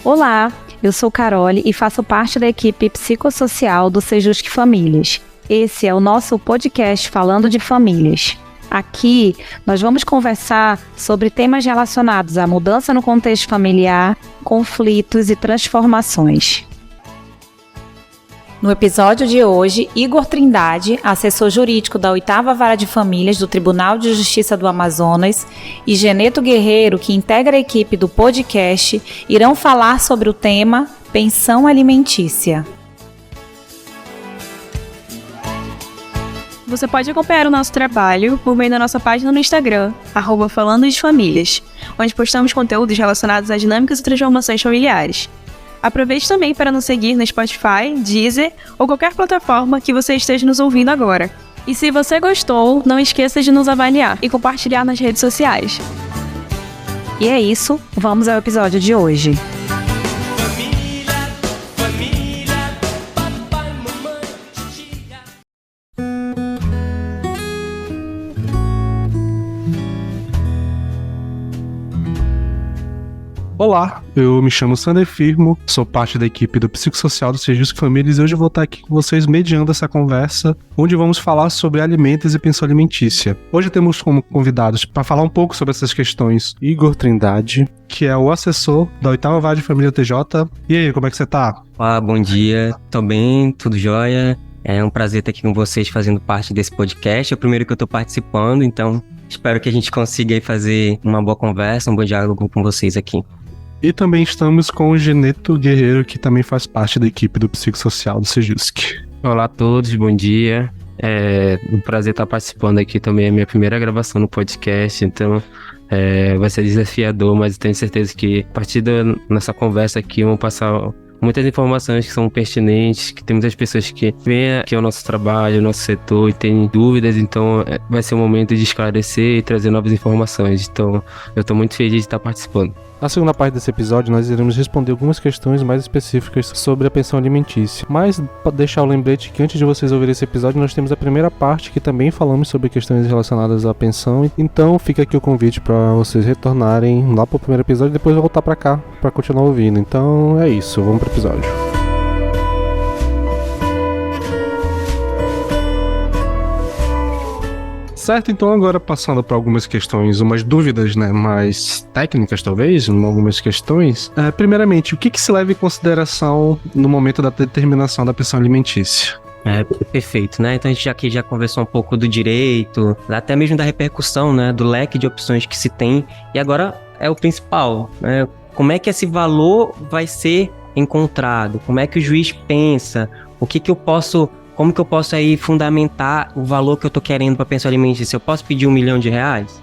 Olá, eu sou Carole e faço parte da equipe psicossocial do Sejusc Famílias. Esse é o nosso podcast falando de famílias. Aqui, nós vamos conversar sobre temas relacionados à mudança no contexto familiar, conflitos e transformações. No episódio de hoje, Igor Trindade, assessor jurídico da 8ª Vara de Famílias do Tribunal de Justiça do Amazonas, e Geneto Guerreiro, que integra a equipe do podcast, irão falar sobre o tema Pensão Alimentícia. Você pode acompanhar o nosso trabalho por meio da nossa página no Instagram, @falando-de-famílias, onde postamos conteúdos relacionados às dinâmicas e transformações familiares. Aproveite também para nos seguir no Spotify, Deezer ou qualquer plataforma que você esteja nos ouvindo agora. E se você gostou, não esqueça de nos avaliar e compartilhar nas redes sociais. E é isso, vamos ao episódio de hoje. Olá, eu me chamo Sander Firmo, sou parte da equipe do Psicossocial do Sejusc Famílias e hoje eu vou estar aqui com vocês mediando essa conversa, onde vamos falar sobre alimentos e pensão alimentícia. Hoje temos como convidados para falar um pouco sobre essas questões Igor Trindade, que é o assessor da 8ª Vara de Família TJ. E aí, como é que você tá? Olá, bom dia, tô bem, tudo jóia. É um prazer estar aqui com vocês fazendo parte desse podcast. É o primeiro que eu tô participando, então espero que a gente consiga aí fazer uma boa conversa, um bom diálogo com vocês aqui. E também estamos com o Geneto Guerreiro, que também faz parte da equipe do Psicossocial do Sejusc. Olá a todos, bom dia. É um prazer estar participando aqui também, é a minha primeira gravação no podcast, então vai ser desafiador, mas tenho certeza que a partir dessa conversa aqui vamos passar muitas informações que são pertinentes, que tem muitas pessoas que vêm aqui ao nosso trabalho, ao nosso setor e têm dúvidas, então vai ser um momento de esclarecer e trazer novas informações, então eu estou muito feliz de estar participando. Na segunda parte desse episódio, nós iremos responder algumas questões mais específicas sobre a pensão alimentícia. Mas, para deixar o lembrete que antes de vocês ouvirem esse episódio, nós temos a primeira parte que também falamos sobre questões relacionadas à pensão. Então, fica aqui o convite para vocês retornarem lá para o primeiro episódio e depois voltar para cá para continuar ouvindo. Então, é isso. Vamos para o episódio. Certo, então agora passando para algumas questões, umas dúvidas, mais técnicas talvez, algumas questões. Primeiramente, o que se leva em consideração no momento da determinação da pensão alimentícia? Perfeito, né? Então a gente já conversou um pouco do direito, até mesmo da repercussão, né? Do leque de opções que se tem. E agora é o principal, né? Como é que esse valor vai ser encontrado? Como é que o juiz pensa? Como que eu posso aí fundamentar o valor que eu tô querendo para pensão alimentícia? Eu posso pedir R$1 milhão?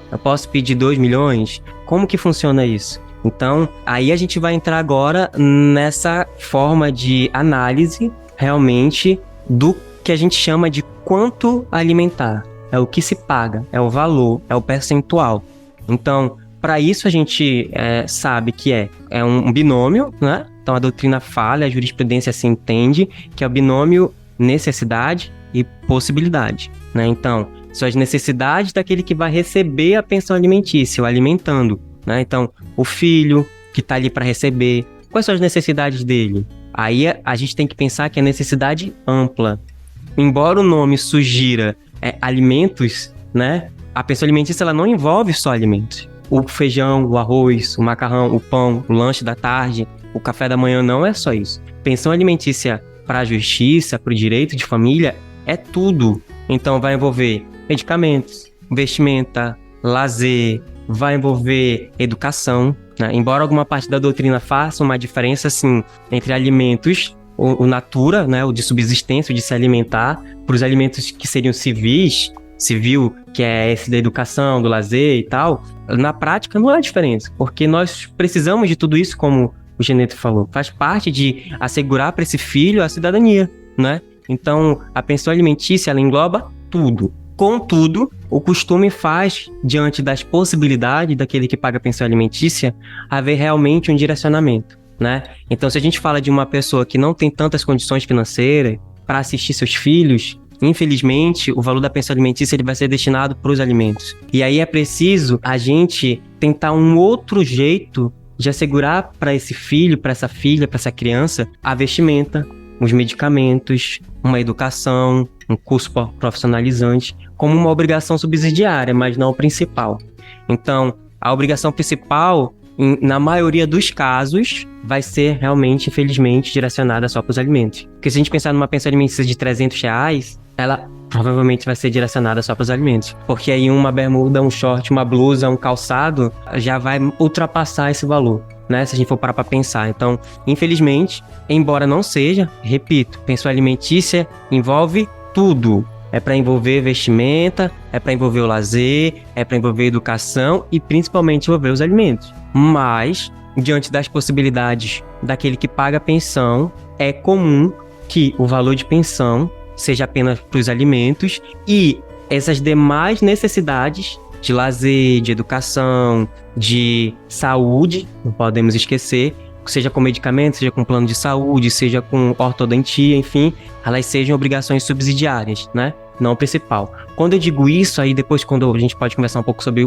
Eu posso pedir 2 milhões? Como que funciona isso? Então, aí a gente vai entrar agora nessa forma de análise, realmente, do que a gente chama de quanto alimentar. É o que se paga, é o valor, é o percentual. Então, para isso a gente sabe que é um binômio, né? Então, a doutrina fala, a jurisprudência se entende, que é o binômio necessidade e possibilidade, né? Então, são as necessidades daquele que vai receber a pensão alimentícia, o alimentando, né? Então, o filho que está ali para receber, quais são as necessidades dele? Aí a gente tem que pensar que é necessidade ampla. Embora o nome sugira alimentos, né? A pensão alimentícia ela não envolve só alimentos. O feijão, o arroz, o macarrão, o pão, o lanche da tarde, o café da manhã não é só isso. Pensão alimentícia para a justiça, para o direito de família, é tudo. Então vai envolver medicamentos, vestimenta, lazer, vai envolver educação, né? Embora alguma parte da doutrina faça uma diferença, assim, entre alimentos, o natura, né, o de subsistência, o de se alimentar, para os alimentos que seriam civil, que é esse da educação, do lazer e tal, na prática não há diferença, porque nós precisamos de tudo isso, como o Geneto falou, faz parte de assegurar para esse filho a cidadania, né? Então, a pensão alimentícia, ela engloba tudo. Contudo, o costume faz, diante das possibilidades daquele que paga a pensão alimentícia, haver realmente um direcionamento, né? Então, se a gente fala de uma pessoa que não tem tantas condições financeiras para assistir seus filhos, infelizmente, o valor da pensão alimentícia ele vai ser destinado para os alimentos. E aí é preciso a gente tentar um outro jeito de assegurar para esse filho, para essa filha, para essa criança, a vestimenta, os medicamentos, uma educação, um curso profissionalizante, como uma obrigação subsidiária, mas não principal. Então, a obrigação principal, na maioria dos casos, vai ser realmente, infelizmente, direcionada só para os alimentos. Porque se a gente pensar numa pensão alimentícia de R$300, ela provavelmente vai ser direcionada só para os alimentos. Porque aí uma bermuda, um short, uma blusa, um calçado, já vai ultrapassar esse valor, né? Se a gente for parar para pensar. Então, infelizmente, embora não seja, repito, pensão alimentícia envolve tudo. É para envolver vestimenta, é para envolver o lazer, é para envolver educação e principalmente envolver os alimentos. Mas, diante das possibilidades daquele que paga a pensão, é comum que o valor de pensão seja apenas para os alimentos e essas demais necessidades de lazer, de educação, de saúde, não podemos esquecer, seja com medicamento, seja com plano de saúde, seja com ortodontia, enfim, elas sejam obrigações subsidiárias, né? Não o principal. Quando eu digo isso, aí depois quando a gente pode conversar um pouco sobre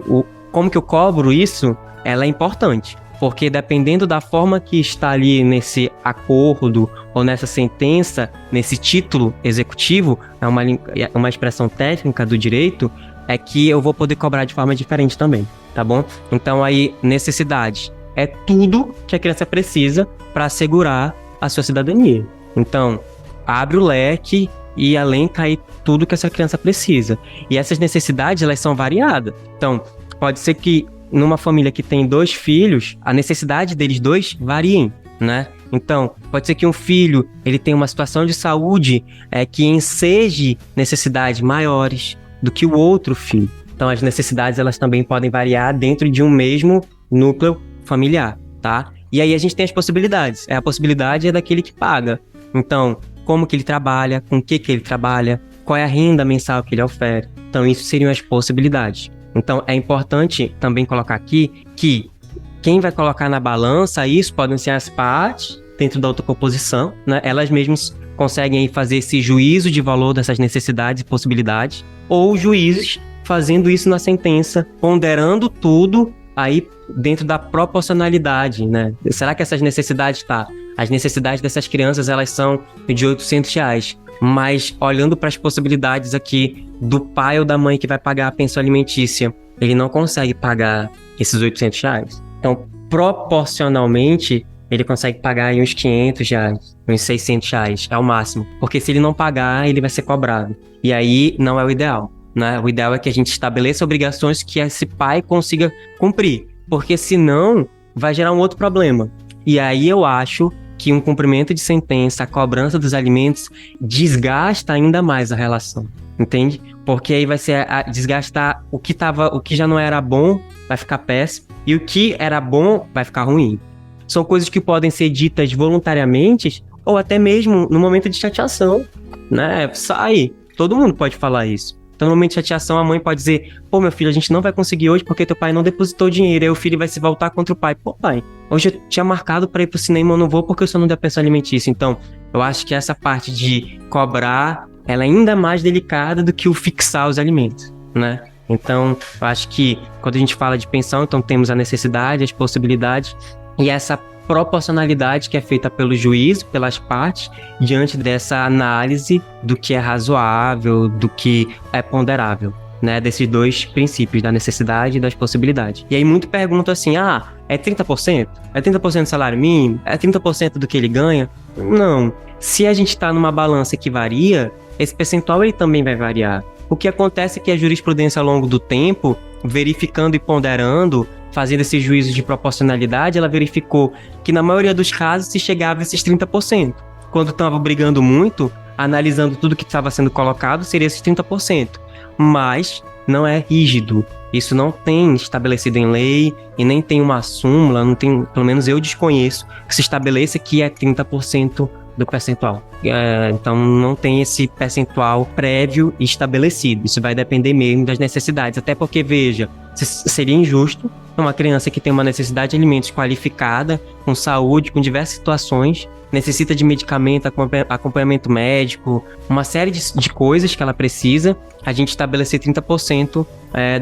como que eu cobro isso, ela é importante. Porque dependendo da forma que está ali nesse acordo ou nessa sentença, nesse título executivo, é uma expressão técnica do direito, é que eu vou poder cobrar de forma diferente também, tá bom? Então aí, necessidade é tudo que a criança precisa para assegurar a sua cidadania. Então, abre o leque e elenca aí tudo que essa criança precisa. E essas necessidades, elas são variadas. Então, pode ser que numa família que tem 2 filhos, a necessidade deles 2 variem, né? Então, pode ser que um filho, ele tenha uma situação de saúde que enseje necessidades maiores do que o outro filho. Então, as necessidades, elas também podem variar dentro de um mesmo núcleo familiar, tá? E aí a gente tem as possibilidades. A possibilidade é daquele que paga. Então, como que ele trabalha, com o que ele trabalha, qual é a renda mensal que ele ofere. Então, isso seriam as possibilidades. Então, é importante também colocar aqui que quem vai colocar na balança isso podem ser as partes dentro da outra composição, né? Elas mesmas conseguem aí fazer esse juízo de valor dessas necessidades e possibilidades, ou juízes fazendo isso na sentença, ponderando tudo aí dentro da proporcionalidade, né? Será que essas necessidades as necessidades dessas crianças, elas são de R$800, mas olhando para as possibilidades aqui do pai ou da mãe que vai pagar a pensão alimentícia, ele não consegue pagar esses R$800. Então, proporcionalmente, ele consegue pagar aí uns R$500, uns R$600, é o máximo. Porque se ele não pagar, ele vai ser cobrado. E aí, não é o ideal, né? O ideal é que a gente estabeleça obrigações que esse pai consiga cumprir. Porque senão, vai gerar um outro problema. E aí eu acho que um cumprimento de sentença, a cobrança dos alimentos, desgasta ainda mais a relação, entende? Porque aí vai ser desgastar o que já não era bom, vai ficar péssimo, e o que era bom vai ficar ruim. São coisas que podem ser ditas voluntariamente, ou até mesmo no momento de chateação, né? Sai, todo mundo pode falar isso. Então, no momento de chateação, a mãe pode dizer: pô, meu filho, a gente não vai conseguir hoje porque teu pai não depositou dinheiro. Aí o filho vai se voltar contra o pai. Pô, pai, hoje eu tinha marcado para ir pro cinema, eu não vou porque eu só não dei a pensão alimentícia. Então, eu acho que essa parte de cobrar, ela é ainda mais delicada do que o fixar os alimentos, né? Então, eu acho que quando a gente fala de pensão, então temos a necessidade, as possibilidades e essa proporcionalidade que é feita pelo juízo, pelas partes, diante dessa análise do que é razoável, do que é ponderável, né? Desses 2 princípios, da necessidade e das possibilidades. E aí muito perguntam assim, é 30%? É 30% do salário mínimo? É 30% do que ele ganha? Não. Se a gente está numa balança que varia, esse percentual ele também vai variar. O que acontece é que a jurisprudência ao longo do tempo, verificando e ponderando, fazendo esse juízo de proporcionalidade, ela verificou que na maioria dos casos se chegava a esses 30%. Quando estava brigando muito, analisando tudo que estava sendo colocado, seria esses 30%. Mas não é rígido. Isso não tem estabelecido em lei e nem tem uma súmula, não tem, pelo menos eu desconheço, que se estabeleça que é 30% do percentual. Então não tem esse percentual prévio estabelecido. Isso vai depender mesmo das necessidades. Até porque, veja, seria injusto uma criança que tem uma necessidade de alimentos qualificada, com saúde, com diversas situações, necessita de medicamento, acompanhamento médico, uma série de coisas que ela precisa, a gente estabelecer 30%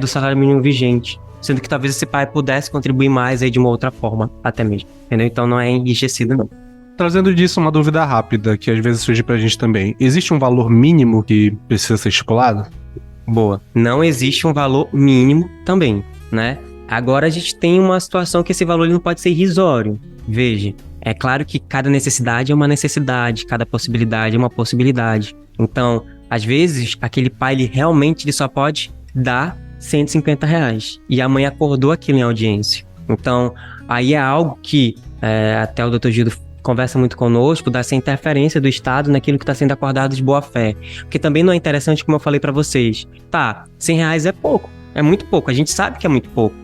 do salário mínimo vigente. sendo que talvez esse pai pudesse contribuir mais aí de uma outra forma, até mesmo, entendeu? Então não é enrijecido, não. Trazendo disso uma dúvida rápida, que às vezes surge pra gente também. Existe um valor mínimo que precisa ser estipulado? Boa. Não existe um valor mínimo também, né? Agora a gente tem uma situação que esse valor ele não pode ser irrisório. Veja, é claro que cada necessidade é uma necessidade, cada possibilidade é uma possibilidade. Então, às vezes, aquele pai ele realmente só pode dar R$150. E a mãe acordou aquilo em audiência. Então, aí é algo que até o Dr. Gildo conversa muito conosco dessa interferência do Estado naquilo que está sendo acordado de boa fé. Porque também não é interessante, como eu falei para vocês. Tá, R$100 é pouco, é muito pouco, a gente sabe que é muito pouco.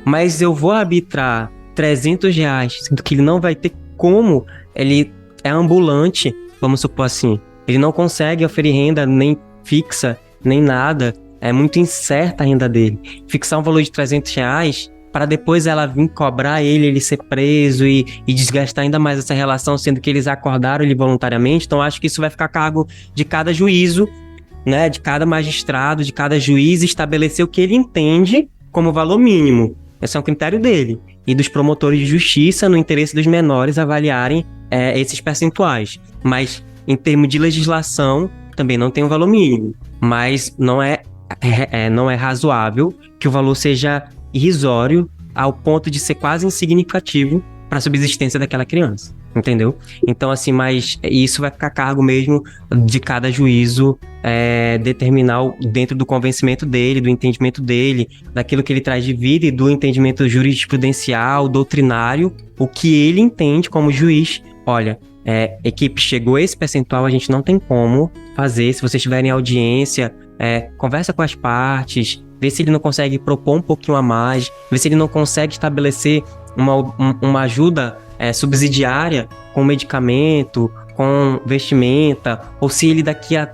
Mas eu vou arbitrar R$300, sendo que ele não vai ter como, ele é ambulante, vamos supor assim. Ele não consegue oferir renda nem fixa, nem nada. É muito incerta a renda dele. Fixar um valor de R$300 para depois ela vir cobrar ele ser preso e desgastar ainda mais essa relação, sendo que eles acordaram ele voluntariamente. Então, acho que isso vai ficar a cargo de cada juízo, né, de cada magistrado, de cada juiz, estabelecer o que ele entende como valor mínimo. Esse é um critério dele. E dos promotores de justiça, no interesse dos menores, avaliarem esses percentuais. Mas, em termos de legislação, também não tem um valor mínimo. Mas não é razoável que o valor seja irrisório ao ponto de ser quase insignificativo para a subsistência daquela criança, entendeu? Então, assim, mas isso vai ficar a cargo mesmo de cada juízo determinar dentro do convencimento dele, do entendimento dele, daquilo que ele traz de vida e do entendimento jurisprudencial, doutrinário, o que ele entende como juiz. Olha, equipe, chegou a esse percentual, a gente não tem como fazer. Se vocês estiverem em audiência, conversa com as partes, vê se ele não consegue propor um pouquinho a mais, vê se ele não consegue estabelecer uma ajuda subsidiária com medicamento, com vestimenta, ou se ele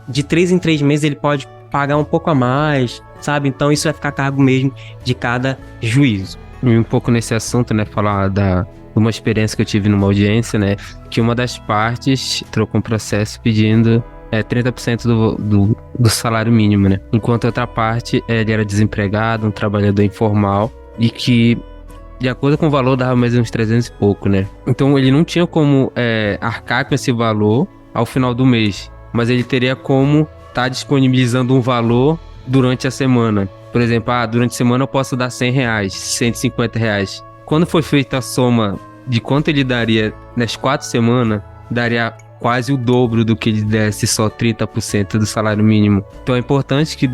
de 3 em 3 meses ele pode pagar um pouco a mais, sabe? Então isso vai ficar a cargo mesmo de cada juízo. E um pouco nesse assunto, né, falar de uma experiência que eu tive numa audiência, né, que uma das partes trocou um processo pedindo 30% do salário mínimo, né? Enquanto a outra parte, ele era desempregado, um trabalhador informal, e que, de acordo com o valor, dava mais uns 300 e pouco, né? Então, ele não tinha como arcar com esse valor ao final do mês, mas ele teria como estar disponibilizando um valor durante a semana. Por exemplo, durante a semana eu posso dar R$100, R$150. Quando foi feita a soma de quanto ele daria nas 4 semanas, daria quase o dobro do que ele desse só 30% do salário mínimo. Então é importante que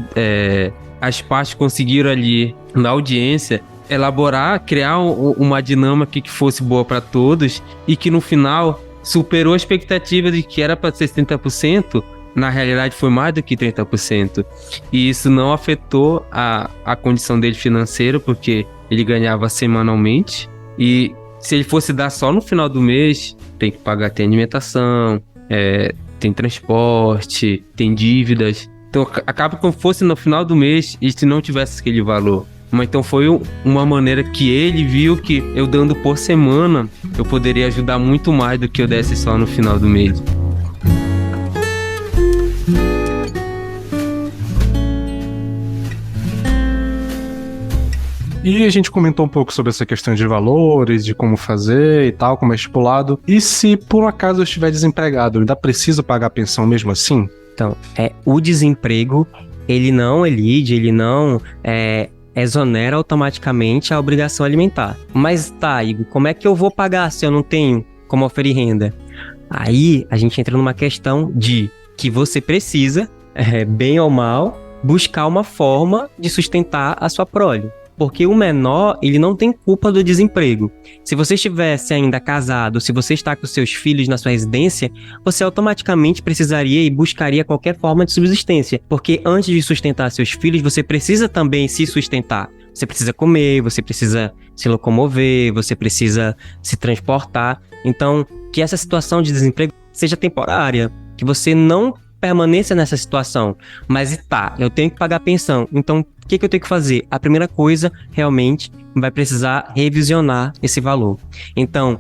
as partes conseguiram ali na audiência elaborar, criar uma dinâmica que fosse boa para todos e que no final superou a expectativa de que era para ser 30%, na realidade foi mais do que 30%. E isso não afetou a condição dele financeira, porque ele ganhava semanalmente, e se ele fosse dar só no final do mês, tem que pagar, tem alimentação, tem transporte, tem dívidas. Então acaba como fosse no final do mês e se não tivesse aquele valor. Mas então foi uma maneira que ele viu que eu dando por semana, eu poderia ajudar muito mais do que eu desse só no final do mês. E a gente comentou um pouco sobre essa questão de valores, de como fazer e tal, como é estipulado. E se por um acaso eu estiver desempregado, eu ainda preciso pagar a pensão mesmo assim? Então, o desemprego, ele não elide, ele não exonera automaticamente a obrigação alimentar. Mas tá, Igor, como é que eu vou pagar se eu não tenho como oferir renda? Aí a gente entra numa questão de que você precisa, bem ou mal, buscar uma forma de sustentar a sua prole. Porque o menor, ele não tem culpa do desemprego. Se você estivesse ainda casado, se você está com seus filhos na sua residência, você automaticamente precisaria e buscaria qualquer forma de subsistência. Porque antes de sustentar seus filhos, você precisa também se sustentar. Você precisa comer, você precisa se locomover, você precisa se transportar. Então, que essa situação de desemprego seja temporária, que você não permaneça nessa situação. Mas eu tenho que pagar pensão. Então, o que eu tenho que fazer? A primeira coisa, realmente, vai precisar revisionar esse valor. Então,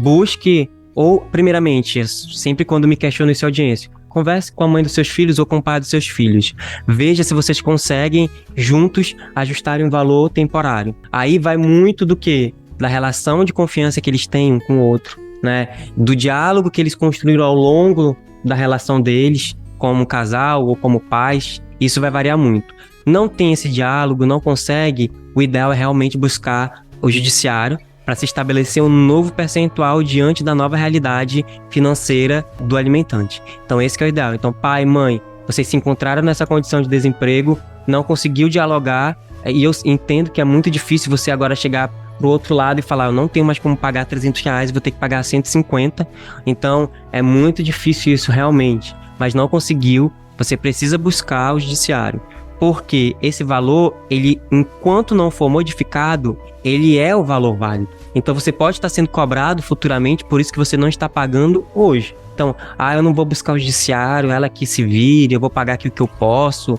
busque, ou primeiramente, sempre quando me questiono essa audiência, converse com a mãe dos seus filhos ou com o pai dos seus filhos. Veja se vocês conseguem, juntos, ajustarem um valor temporário. Aí vai muito do quê? Da relação de confiança que eles têm um com o outro, né? Do diálogo que eles construíram ao longo da relação deles, como casal ou como pais. Isso vai variar muito. Não tem esse diálogo, não consegue, o ideal é realmente buscar o judiciário para se estabelecer um novo percentual diante da nova realidade financeira do alimentante. Então esse que é o ideal. Então pai, mãe, vocês se encontraram nessa condição de desemprego, não conseguiu dialogar, e eu entendo que é muito difícil você agora chegar pro outro lado e falar, eu não tenho mais como pagar R$300, vou ter que pagar 150. Então é muito difícil isso realmente, mas não conseguiu, você precisa buscar o judiciário. Porque esse valor, ele, enquanto não for modificado, ele é o valor válido. Então você pode estar sendo cobrado futuramente, por isso que você não está pagando hoje. Então, eu não vou buscar o judiciário, ela que se vire, eu vou pagar aqui o que eu posso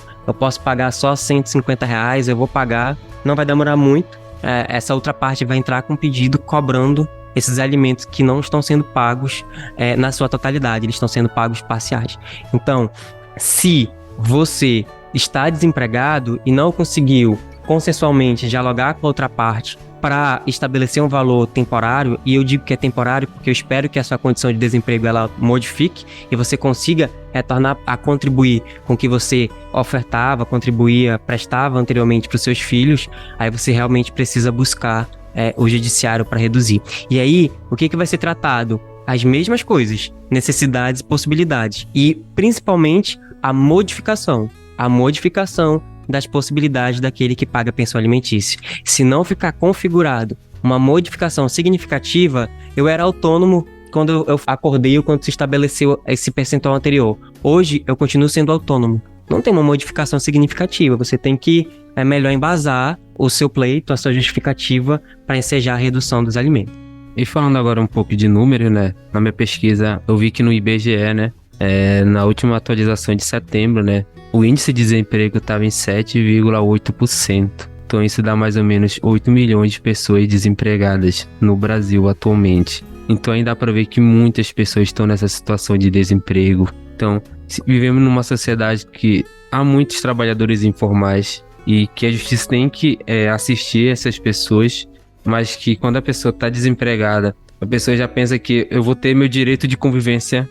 pagar só R$150, eu vou pagar, não vai demorar muito. Essa outra parte vai entrar com um pedido cobrando esses alimentos que não estão sendo pagos na sua totalidade, eles estão sendo pagos parciais. Então, se você está desempregado e não conseguiu consensualmente dialogar com a outra parte para estabelecer um valor temporário, e eu digo que é temporário porque eu espero que a sua condição de desemprego ela modifique e você consiga retornar a contribuir com o que você ofertava, contribuía, prestava anteriormente para os seus filhos, aí você realmente precisa buscar o judiciário para reduzir. E aí, o que vai ser tratado? As mesmas coisas, necessidades e possibilidades, e principalmente a modificação das possibilidades daquele que paga pensão alimentícia. Se não ficar configurado uma modificação significativa, eu era autônomo quando eu acordei ou quando se estabeleceu esse percentual anterior. Hoje, eu continuo sendo autônomo. Não tem uma modificação significativa, você tem que melhor embasar o seu pleito, a sua justificativa para ensejar a redução dos alimentos. E falando agora um pouco de número, né? Na minha pesquisa, eu vi que no IBGE, né? Na última atualização de setembro, né? O índice de desemprego estava em 7,8%. Então isso dá mais ou menos 8 milhões de pessoas desempregadas no Brasil atualmente. Então aí dá para ver que muitas pessoas estão nessa situação de desemprego. Então vivemos numa sociedade que há muitos trabalhadores informais e que a justiça tem que assistir essas pessoas, mas que quando a pessoa está desempregada, a pessoa já pensa que eu vou ter meu direito de convivência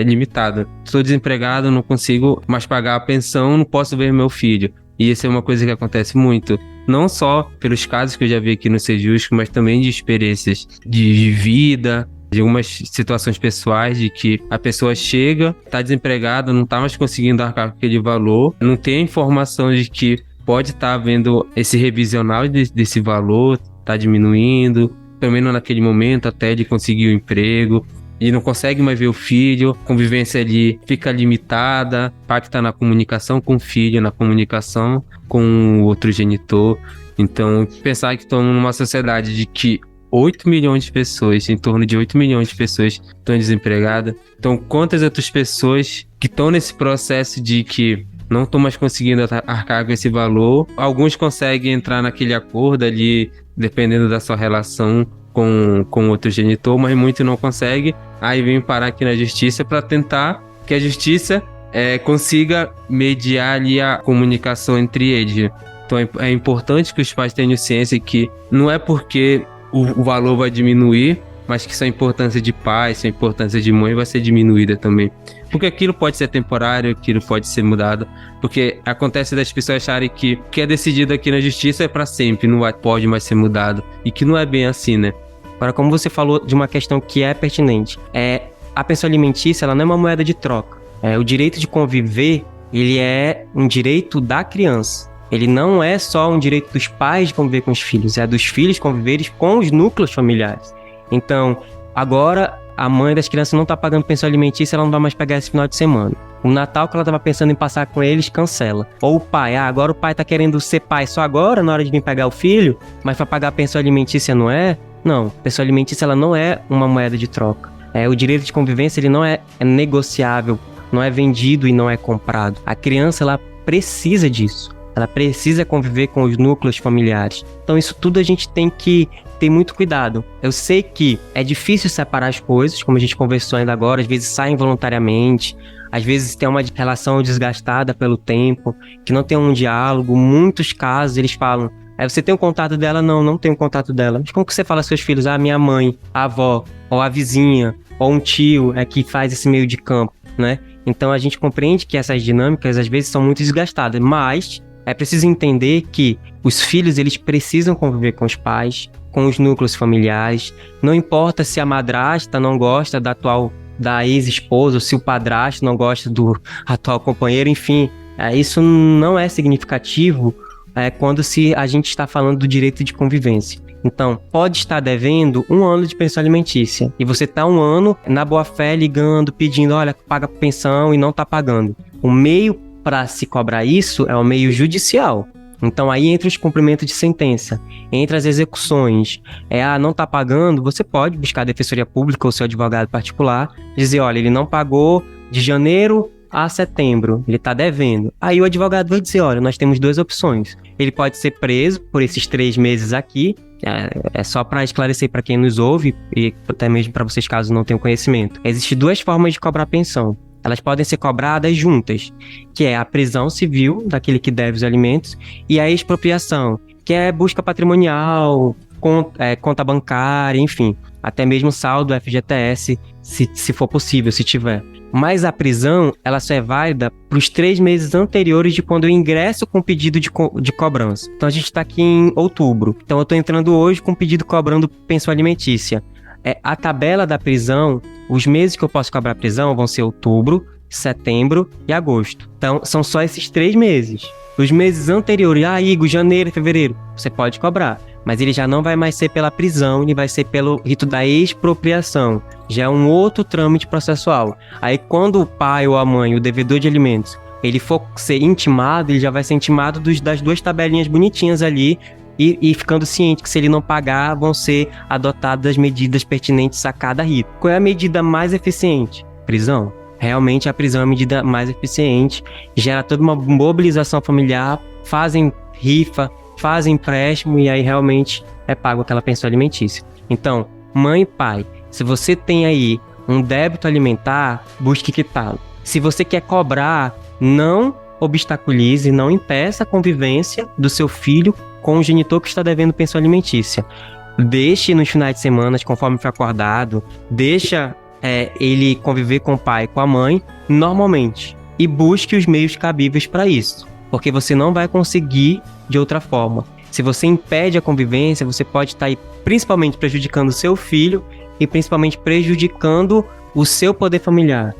limitado. Estou desempregado, não consigo mais pagar a pensão, não posso ver meu filho. E isso é uma coisa que acontece muito, não só pelos casos que eu já vi aqui no Sejusc, mas também de experiências de vida, de algumas situações pessoais, de que a pessoa chega, está desempregada, não está mais conseguindo arcar com aquele valor, não tem a informação de que pode estar havendo esse revisional desse valor, está diminuindo, pelo menos naquele momento até ele conseguir o emprego, e não consegue mais ver o filho, a convivência ali fica limitada, impacta na comunicação com o filho, na comunicação com o outro genitor. Então, pensar que estamos numa sociedade de que 8 milhões de pessoas, em torno de 8 milhões de pessoas estão desempregadas. Então, quantas outras pessoas que estão nesse processo de que não estão mais conseguindo arcar com esse valor? Alguns conseguem entrar naquele acordo ali, dependendo da sua relação com outro genitor, mas muito não consegue. Aí vem parar aqui na justiça para tentar que a justiça consiga mediar ali a comunicação entre eles. Então é importante que os pais tenham ciência que não é porque o valor vai diminuir, mas que sua importância de pai, sua importância de mãe vai ser diminuída também. Porque aquilo pode ser temporário, aquilo pode ser mudado. Porque acontece das pessoas acharem que o que é decidido aqui na justiça é para sempre, não pode mais ser mudado. E que não é bem assim, né? Agora, como você falou de uma questão que é pertinente, a pensão alimentícia ela não é uma moeda de troca. O direito de conviver, ele é um direito da criança. Ele não é só um direito dos pais de conviver com os filhos, é dos filhos conviverem com os núcleos familiares. Então, agora a mãe das crianças não está pagando pensão alimentícia, ela não vai mais pegar esse final de semana. O Natal que ela estava pensando em passar com eles, cancela. Ou o pai, agora o pai está querendo ser pai só agora, na hora de vir pegar o filho, mas para pagar a pensão alimentícia não é? Não, pensão alimentícia ela não é uma moeda de troca. O direito de convivência ele não é negociável, não é vendido e não é comprado. A criança ela precisa disso. Ela precisa conviver com os núcleos familiares. Então isso tudo a gente tem que ter muito cuidado. Eu sei que é difícil separar as coisas, como a gente conversou ainda agora, às vezes saem voluntariamente, às vezes tem uma relação desgastada pelo tempo, que não tem um diálogo. Muitos casos eles falam, você tem o contato dela? Não tenho o contato dela. Mas como que você fala aos seus filhos? Minha mãe, a avó, ou a vizinha, ou um tio é que faz esse meio de campo, né? Então a gente compreende que essas dinâmicas às vezes são muito desgastadas, mas é preciso entender que os filhos eles precisam conviver com os pais, com os núcleos familiares. Não importa se a madrasta não gosta da ex-esposa, ou se o padrasto não gosta do atual companheiro, enfim, isso não é significativo quando a gente está falando do direito de convivência. Então, pode estar devendo 1 ano de pensão alimentícia e você está 1 ano na boa-fé ligando, pedindo, olha, paga pensão e não está pagando. O meio para se cobrar isso é o meio judicial. Então, aí entra os cumprimentos de sentença, entre as execuções, não está pagando, você pode buscar a Defensoria Pública ou seu advogado particular, dizer, olha, ele não pagou de janeiro a setembro, ele está devendo. Aí o advogado vai dizer, olha, nós temos 2 opções. Ele pode ser preso por esses 3 meses aqui, é só para esclarecer para quem nos ouve, e até mesmo para vocês caso não tenham conhecimento. Existem 2 formas de cobrar pensão. Elas podem ser cobradas juntas, que é a prisão civil daquele que deve os alimentos e a expropriação, que é busca patrimonial, conta bancária, enfim, até mesmo saldo FGTS, se for possível, se tiver. Mas a prisão, ela só é válida para os 3 meses anteriores de quando eu ingresso com pedido de cobrança. Então a gente está aqui em outubro, então eu estou entrando hoje com pedido cobrando pensão alimentícia. A tabela da prisão, os meses que eu posso cobrar prisão vão ser outubro, setembro e agosto. Então, são só esses 3 meses. Os meses anteriores, Igor, janeiro, fevereiro, você pode cobrar. Mas ele já não vai mais ser pela prisão, ele vai ser pelo rito da expropriação. Já é um outro trâmite processual. Aí, quando o pai ou a mãe, o devedor de alimentos, ele for ser intimado, ele já vai ser intimado das 2 tabelinhas bonitinhas ali, e ficando ciente que se ele não pagar, vão ser adotadas medidas pertinentes a cada rito. Qual é a medida mais eficiente? Prisão. Realmente a prisão é a medida mais eficiente, gera toda uma mobilização familiar, fazem rifa, fazem empréstimo e aí realmente é pago aquela pensão alimentícia. Então, mãe e pai, se você tem aí um débito alimentar, busque quitá-lo. Se você quer cobrar, não obstaculize, não impeça a convivência do seu filho com o genitor que está devendo pensão alimentícia. Deixe nos finais de semana, conforme foi acordado, deixa ele conviver com o pai e com a mãe normalmente e busque os meios cabíveis para isso, porque você não vai conseguir de outra forma. Se você impede a convivência, você pode estar aí principalmente prejudicando o seu filho e principalmente prejudicando o seu poder familiar,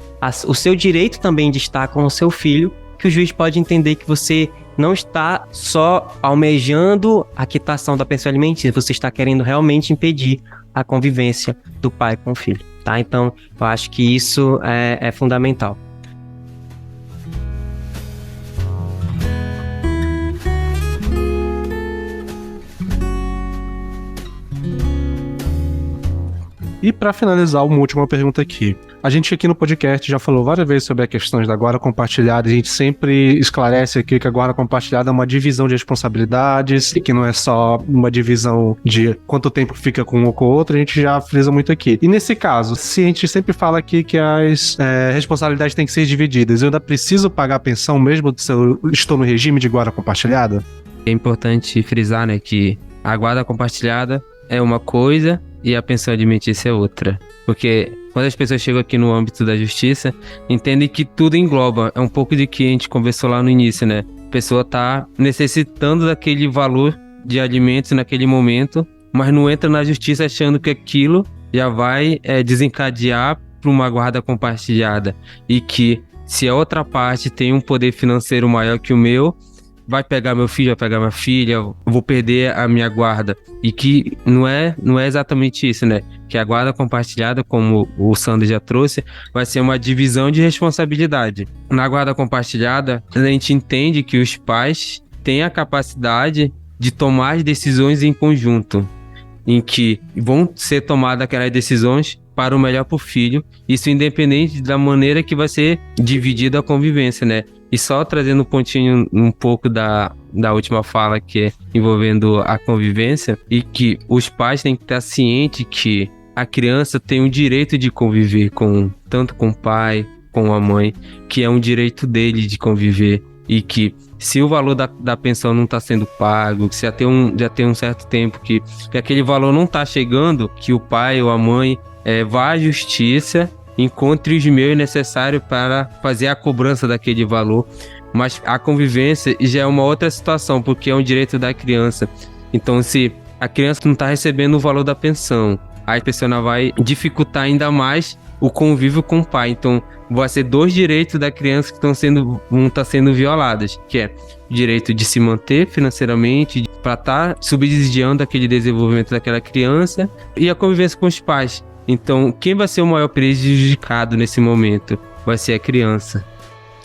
o seu direito também de estar com o seu filho, que o juiz pode entender que você não está só almejando a quitação da pensão alimentícia, você está querendo realmente impedir a convivência do pai com o filho, tá? Então, eu acho que isso é fundamental. E para finalizar, uma última pergunta aqui. A gente aqui no podcast já falou várias vezes sobre as questões da guarda compartilhada, a gente sempre esclarece aqui que a guarda compartilhada é uma divisão de responsabilidades, e que não é só uma divisão de quanto tempo fica com um ou com o outro, a gente já frisa muito aqui. E nesse caso, se a gente sempre fala aqui que as responsabilidades têm que ser divididas, eu ainda preciso pagar a pensão mesmo se eu estou no regime de guarda compartilhada? É importante frisar, né, que a guarda compartilhada é uma coisa e a pensão alimentícia é outra. Porque quando as pessoas chegam aqui no âmbito da justiça, entendem que tudo engloba. É um pouco de que a gente conversou lá no início, né? A pessoa está necessitando daquele valor de alimentos naquele momento, mas não entra na justiça achando que aquilo já vai desencadear para uma guarda compartilhada. E que se a outra parte tem um poder financeiro maior que o meu, vai pegar meu filho, vai pegar minha filha, eu vou perder a minha guarda. E que não é exatamente isso, né? Que a guarda compartilhada, como o Sandro já trouxe, vai ser uma divisão de responsabilidade. Na guarda compartilhada, a gente entende que os pais têm a capacidade de tomar as decisões em conjunto, em que vão ser tomadas aquelas decisões para o melhor para o filho, isso independente da maneira que vai ser dividida a convivência, né? E só trazendo um pontinho um pouco da última fala, que é envolvendo a convivência, e que os pais têm que estar cientes que a criança tem o direito de conviver tanto com o pai, com a mãe, que é um direito dele de conviver, e que se o valor da pensão não está sendo pago, que já tem um certo tempo que aquele valor não está chegando, que o pai ou a mãe vá à justiça, encontre os meios necessários para fazer a cobrança daquele valor. Mas a convivência já é uma outra situação, porque é um direito da criança. Então, se a criança não está recebendo o valor da pensão, aí a pessoa vai dificultar ainda mais o convívio com o pai. Então, vai ser 2 direitos da criança que vão estar sendo violados, que é o direito de se manter financeiramente, para estar subsidiando aquele desenvolvimento daquela criança, e a convivência com os pais. Então, quem vai ser o maior prejudicado nesse momento? Vai ser a criança.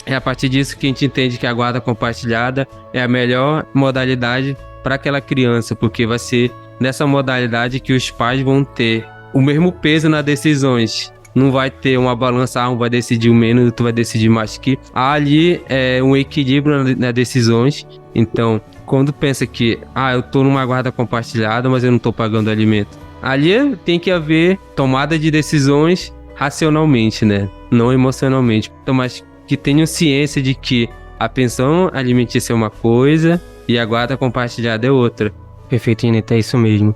É a partir disso que a gente entende que a guarda compartilhada é a melhor modalidade para aquela criança, porque vai ser nessa modalidade que os pais vão ter o mesmo peso nas decisões. Não vai ter uma balança, um vai decidir menos, outro vai decidir mais, que há ali um equilíbrio nas decisões. Então, quando pensa que eu estou numa guarda compartilhada, mas eu não estou pagando alimento, ali tem que haver tomada de decisões racionalmente, né? Não emocionalmente. Então, mas que tenham ciência de que a pensão alimentícia é uma coisa e a guarda compartilhada é outra. Perfeito, Ineta, é isso mesmo.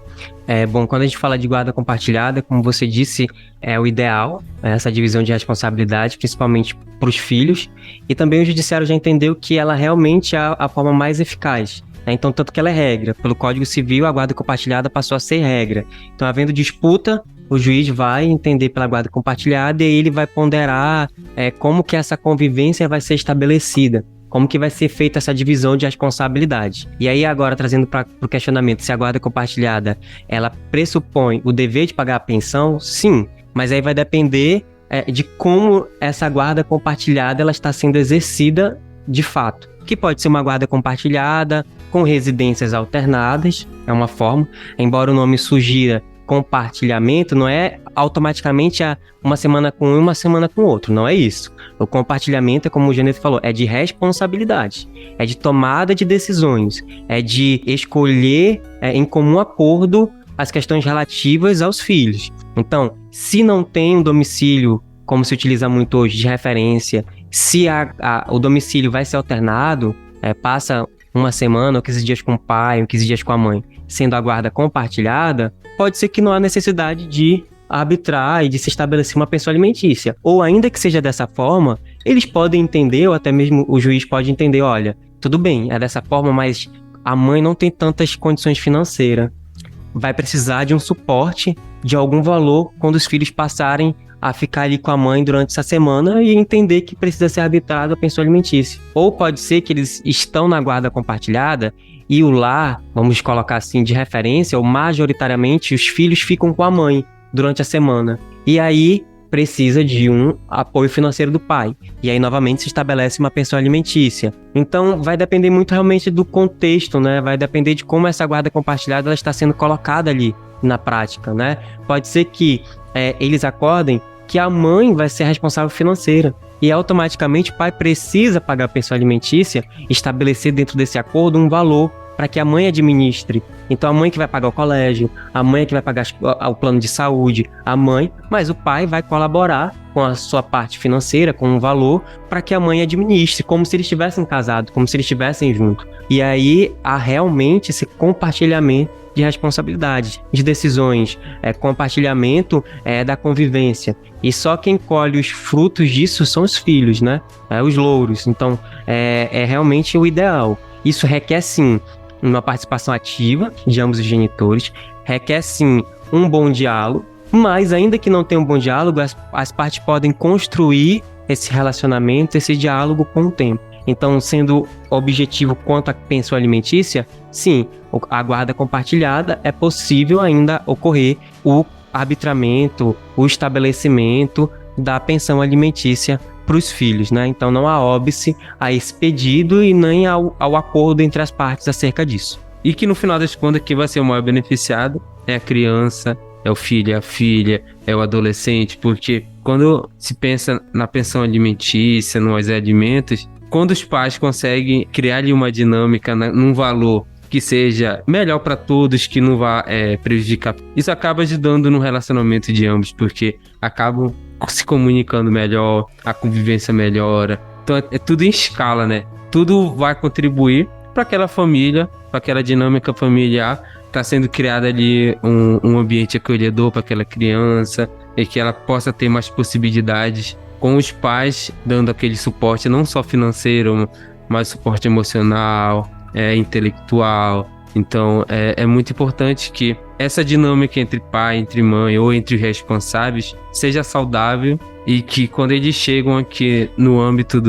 Bom, quando a gente fala de guarda compartilhada, como você disse, é o ideal, essa divisão de responsabilidade, principalmente para os filhos, e também o judiciário já entendeu que ela realmente é a forma mais eficaz. Então, tanto que ela é regra. Pelo Código Civil, a guarda compartilhada passou a ser regra. Então, havendo disputa, o juiz vai entender pela guarda compartilhada e ele vai ponderar como que essa convivência vai ser estabelecida, como que vai ser feita essa divisão de responsabilidade. E aí agora, trazendo para o questionamento, se a guarda compartilhada, ela pressupõe o dever de pagar a pensão? Sim, mas aí vai depender de como essa guarda compartilhada ela está sendo exercida de fato. Que pode ser uma guarda compartilhada com residências alternadas, é uma forma, embora o nome sugira compartilhamento, não é automaticamente uma semana com um e uma semana com outro, não é isso. O compartilhamento, como o Geneto falou, é de responsabilidade, é de tomada de decisões, é de escolher em comum acordo as questões relativas aos filhos. Então, se não tem um domicílio, como se utiliza muito hoje, de referência, se o domicílio vai ser alternado, passa uma semana ou 15 dias com o pai, ou 15 dias com a mãe, sendo a guarda compartilhada, pode ser que não há necessidade de arbitrar e de se estabelecer uma pensão alimentícia. Ou ainda que seja dessa forma, eles podem entender, ou até mesmo o juiz pode entender, olha, tudo bem, é dessa forma, mas a mãe não tem tantas condições financeiras. Vai precisar de um suporte de algum valor quando os filhos passarem a ficar ali com a mãe durante essa semana e entender que precisa ser arbitrado a pensão alimentícia. Ou pode ser que eles estão na guarda compartilhada e o lar, vamos colocar assim, de referência, ou majoritariamente os filhos ficam com a mãe durante a semana. E aí precisa de um apoio financeiro do pai. E aí novamente se estabelece uma pensão alimentícia. Então vai depender muito realmente do contexto, né? Vai depender de como essa guarda compartilhada ela está sendo colocada ali na prática, né? Pode ser que eles acordem que a mãe vai ser a responsável financeira e automaticamente o pai precisa pagar a pensão alimentícia, estabelecer dentro desse acordo um valor para que a mãe administre. Então a mãe que vai pagar o colégio, a mãe que vai pagar o plano de saúde, a mãe, mas o pai vai colaborar com a sua parte financeira, com um valor, para que a mãe administre, como se eles estivessem casados, como se eles estivessem juntos. E aí há realmente esse compartilhamento de responsabilidade, de decisões, compartilhamento da convivência. E só quem colhe os frutos disso são os filhos, né? Os louros. Então, é realmente o ideal. Isso requer, sim, uma participação ativa de ambos os genitores, requer, sim, um bom diálogo, mas ainda que não tenha um bom diálogo, as partes podem construir esse relacionamento, esse diálogo com o tempo. Então, sendo objetivo quanto à pensão alimentícia, sim, a guarda compartilhada é possível ainda ocorrer o arbitramento, o estabelecimento da pensão alimentícia para os filhos, né? Então não há óbice a esse pedido e nem ao acordo entre as partes acerca disso. E que no final das contas quem vai ser o maior beneficiado é a criança, é o filho, é a filha, é o adolescente, porque quando se pensa na pensão alimentícia, nos alimentos, quando os pais conseguem criar ali uma dinâmica num valor que seja melhor para todos, que não vá prejudicar. Isso acaba ajudando no relacionamento de ambos, porque acabam se comunicando melhor, a convivência melhora. Então é tudo em escala, né? Tudo vai contribuir para aquela família, para aquela dinâmica familiar. Está sendo criado ali um ambiente acolhedor para aquela criança e que ela possa ter mais possibilidades com os pais dando aquele suporte não só financeiro, mas suporte emocional, intelectual. Então é muito importante que essa dinâmica entre pai, entre mãe ou entre responsáveis seja saudável e que quando eles chegam aqui no âmbito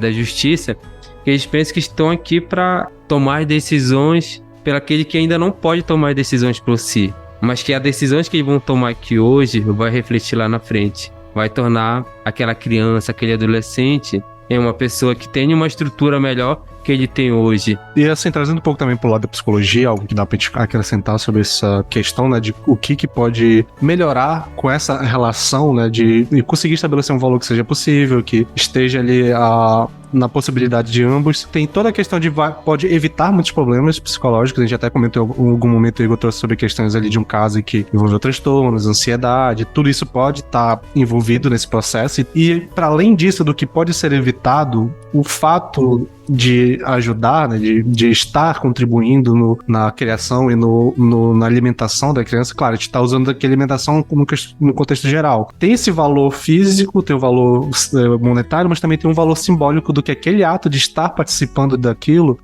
da justiça, que eles pensem que estão aqui para tomar decisões pelo aquele que ainda não pode tomar decisões por si, mas que as decisões que eles vão tomar aqui hoje vai refletir lá na frente, vai tornar aquela criança, aquele adolescente em uma pessoa que tenha uma estrutura melhor que ele tem hoje. E assim, trazendo um pouco também pro lado da psicologia, algo que dá pra gente acrescentar sobre essa questão, né, de o que pode melhorar com essa relação, né, de conseguir estabelecer um valor que seja possível, que esteja ali na possibilidade de ambos. Tem toda a questão de pode evitar muitos problemas psicológicos. A gente até comentou em algum momento, o Igor trouxe sobre questões ali de um caso que envolveu transtornos, ansiedade, tudo isso pode estar envolvido nesse processo. E para além disso, do que pode ser evitado, o fato de ajudar, né, de estar contribuindo na criação e na alimentação da criança. Claro, a gente está usando aqui a alimentação no contexto geral. Tem esse valor físico, tem o valor monetário, mas também tem um valor simbólico do que aquele ato de estar participando daquilo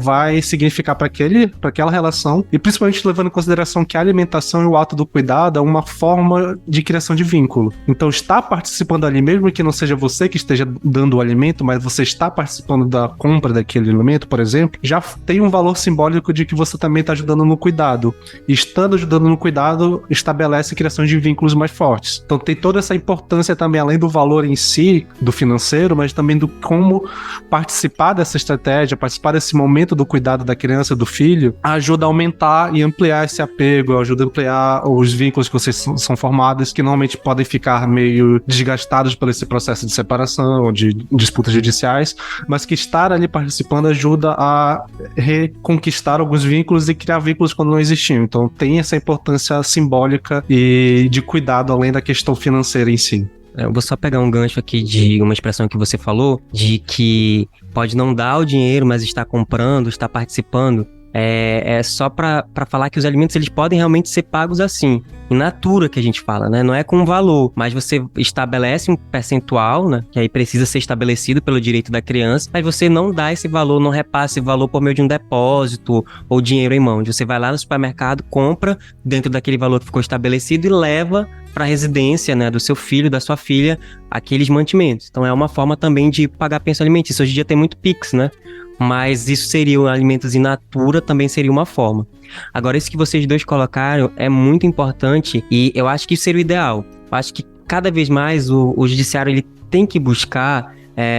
vai significar para aquela relação, e principalmente levando em consideração que a alimentação e o ato do cuidado é uma forma de criação de vínculo. Então, estar participando ali, mesmo que não seja você que esteja dando o alimento, mas você está participando da compra daquele alimento, por exemplo, já tem um valor simbólico de que você também está ajudando no cuidado. E estando ajudando no cuidado, estabelece a criação de vínculos mais fortes. Então tem toda essa importância também, além do valor em si, do financeiro, mas também do como participar dessa estratégia, participar desse momento do cuidado da criança, do filho, ajuda a aumentar e ampliar esse apego, ajuda a ampliar os vínculos que vocês são formados, que normalmente podem ficar meio desgastados por esse processo de separação, de disputas judiciais, mas que estar ali participando ajuda a reconquistar alguns vínculos e criar vínculos quando não existiam. Então tem essa importância simbólica e de cuidado além da questão financeira em si. Eu vou só pegar um gancho aqui de uma expressão que você falou, de que pode não dar o dinheiro, mas está comprando, está participando. É só para falar que os alimentos eles podem realmente ser pagos assim, in natura que a gente fala, né? Não é com valor, mas você estabelece um percentual, né? Que aí precisa ser estabelecido pelo direito da criança, mas você não dá esse valor, não repassa esse valor por meio de um depósito ou dinheiro em mão. Você vai lá no supermercado, compra dentro daquele valor que ficou estabelecido e leva para a residência, né, do seu filho, da sua filha, aqueles mantimentos. Então é uma forma também de pagar pensão alimentícia. Hoje em dia tem muito Pix, né? Mas isso seria alimentos in natura, também seria uma forma. Agora, isso que vocês dois colocaram é muito importante e eu acho que isso seria o ideal. Eu acho que cada vez mais o judiciário ele tem que buscar,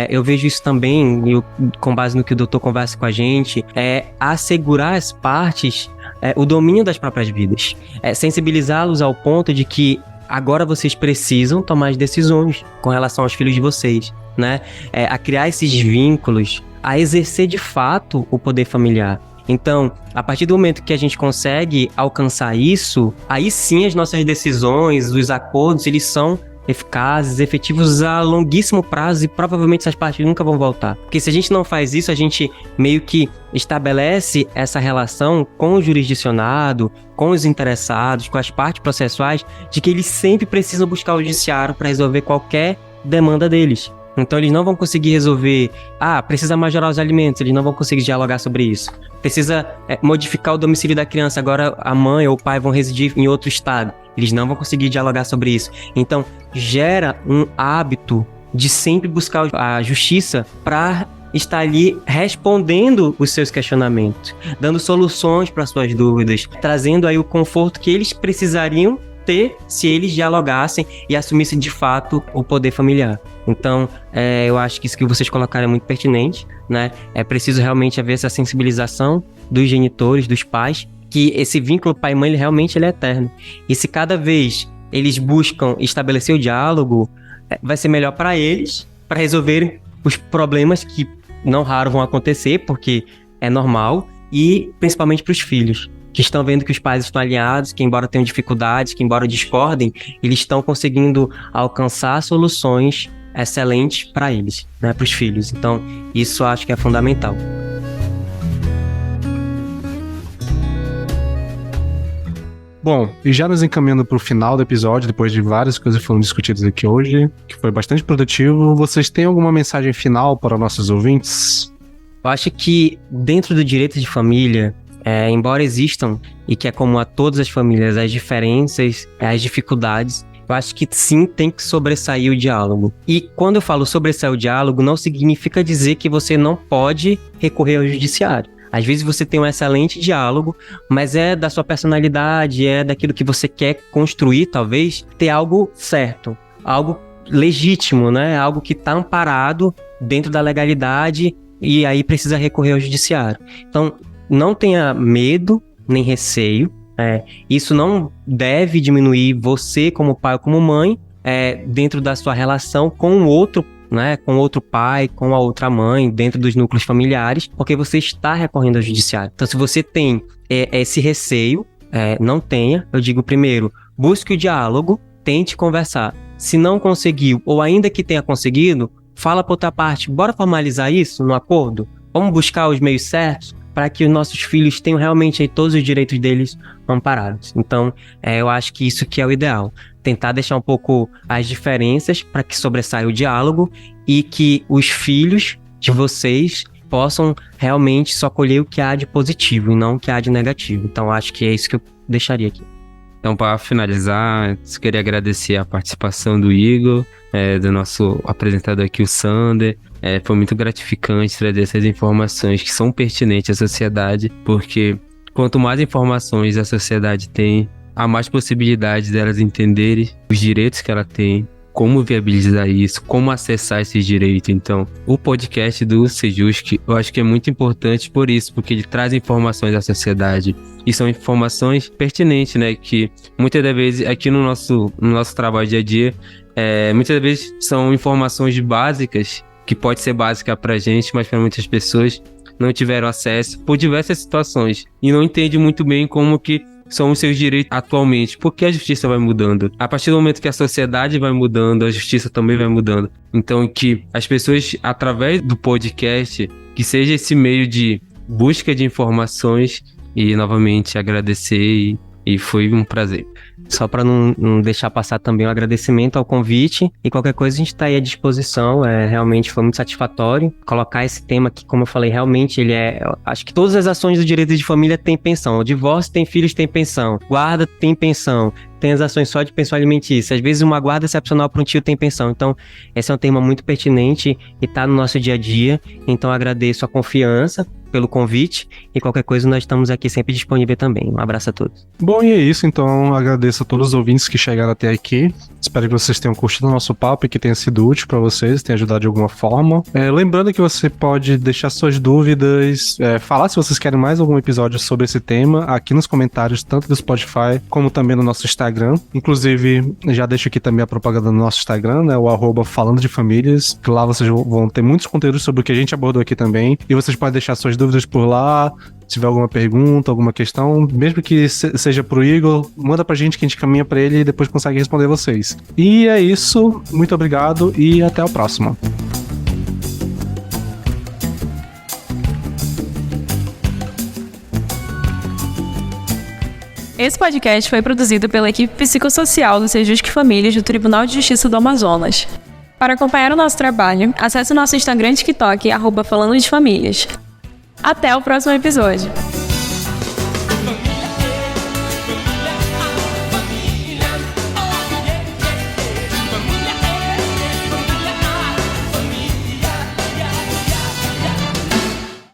eu vejo isso também, com base no que o doutor conversa com a gente, assegurar as partes o domínio das próprias vidas. Sensibilizá-los ao ponto de que agora vocês precisam tomar as decisões com relação aos filhos de vocês, né? A criar esses vínculos, a exercer de fato o poder familiar. Então, a partir do momento que a gente consegue alcançar isso, aí sim as nossas decisões, os acordos, eles são eficazes, efetivos a longuíssimo prazo e provavelmente essas partes nunca vão voltar. Porque se a gente não faz isso, a gente meio que estabelece essa relação com o jurisdicionado, com os interessados, com as partes processuais, de que eles sempre precisam buscar o judiciário para resolver qualquer demanda deles. Então eles não vão conseguir resolver, precisa majorar os alimentos, eles não vão conseguir dialogar sobre isso. Precisa modificar o domicílio da criança, agora a mãe ou o pai vão residir em outro estado. Eles não vão conseguir dialogar sobre isso. Então gera um hábito de sempre buscar a justiça para estar ali respondendo os seus questionamentos, dando soluções para suas dúvidas, trazendo aí o conforto que eles precisariam ter se eles dialogassem e assumissem de fato o poder familiar. Então, eu acho que isso que vocês colocaram é muito pertinente, né? É preciso realmente haver essa sensibilização dos genitores, dos pais, que esse vínculo pai e mãe realmente ele é eterno. E se cada vez eles buscam estabelecer o diálogo, vai ser melhor para eles, para resolverem os problemas que não raro vão acontecer, porque é normal, e principalmente para os filhos, que estão vendo que os pais estão aliados, que embora tenham dificuldades, que embora discordem, eles estão conseguindo alcançar soluções excelentes para eles, né, para os filhos. Então, isso eu acho que é fundamental. Bom, e já nos encaminhando para o final do episódio, depois de várias coisas que foram discutidas aqui hoje, que foi bastante produtivo, vocês têm alguma mensagem final para nossos ouvintes? Eu acho que dentro do direito de família, embora existam, e que é comum a todas as famílias, as diferenças, as dificuldades, eu acho que sim, tem que sobressair o diálogo. E quando eu falo sobressair o diálogo, não significa dizer que você não pode recorrer ao judiciário. Às vezes você tem um excelente diálogo, mas é da sua personalidade, é daquilo que você quer construir, talvez, ter algo certo, algo legítimo, né? Algo que está amparado dentro da legalidade e aí precisa recorrer ao judiciário. Então, não tenha medo nem receio. Isso não deve diminuir você como pai ou como mãe dentro da sua relação com o outro, né, com outro pai, com a outra mãe, dentro dos núcleos familiares, porque você está recorrendo ao judiciário. Então, se você tem esse receio, não tenha. Eu digo primeiro, busque o diálogo, tente conversar. Se não conseguiu, ou ainda que tenha conseguido, fala para outra parte, bora formalizar isso no acordo? Vamos buscar os meios certos para que os nossos filhos tenham realmente aí todos os direitos deles amparados. Então, eu acho que isso que é o ideal. Tentar deixar um pouco as diferenças para que sobressaia o diálogo e que os filhos de vocês possam realmente só colher o que há de positivo e não o que há de negativo. Então, acho que é isso que eu deixaria aqui. Então, para finalizar, eu queria agradecer a participação do Igor, do nosso apresentador aqui, o Sander. Foi muito gratificante trazer essas informações que são pertinentes à sociedade, porque quanto mais informações a sociedade tem, há mais possibilidades delas entenderem os direitos que ela tem, como viabilizar isso, como acessar esses direitos. Então, o podcast do Sejusc, eu acho que é muito importante por isso, porque ele traz informações à sociedade. E são informações pertinentes, né? Que muitas das vezes, aqui no nosso trabalho dia a dia, muitas das vezes são informações básicas, que pode ser básica pra gente, mas para muitas pessoas não tiveram acesso por diversas situações. E não entende muito bem como que são os seus direitos atualmente, porque a justiça vai mudando. A partir do momento que a sociedade vai mudando, a justiça também vai mudando. Então, que as pessoas, através do podcast, que seja esse meio de busca de informações, e novamente agradecer, e foi um prazer. Só para não deixar passar também um agradecimento ao convite, e qualquer coisa a gente está aí à disposição. Realmente foi muito satisfatório colocar esse tema que, como eu falei, realmente ele acho que todas as ações do direito de família têm pensão. O divórcio tem filhos, tem pensão. Guarda tem pensão. Tem as ações só de pensão alimentícia. Às vezes uma guarda excepcional para um tio tem pensão. Então, esse é um tema muito pertinente e está no nosso dia a dia. Então, agradeço a confiança pelo convite e qualquer coisa nós estamos aqui sempre disponíveis também. Um abraço a todos. Bom, e é isso. Então, agradeço a todos os ouvintes que chegaram até aqui. Espero que vocês tenham curtido o nosso papo e que tenha sido útil para vocês, tenha ajudado de alguma forma. Lembrando que você pode deixar suas dúvidas, falar se vocês querem mais algum episódio sobre esse tema aqui nos comentários, tanto do Spotify como também no nosso Instagram. Inclusive, já deixo aqui também a propaganda no nosso Instagram, né, o @falandodefamilias, que lá vocês vão ter muitos conteúdos sobre o que a gente abordou aqui também, e vocês podem deixar suas dúvidas por lá. Se tiver alguma pergunta, alguma questão, mesmo que seja pro Igor, manda pra gente que a gente caminha pra ele e depois consegue responder vocês. E é isso, muito obrigado e até o próximo. Esse podcast foi produzido pela equipe psicossocial do Sejusc Famílias do Tribunal de Justiça do Amazonas. Para acompanhar o nosso trabalho, acesse o nosso Instagram e TikTok, @falandodefamilias. Até o próximo episódio!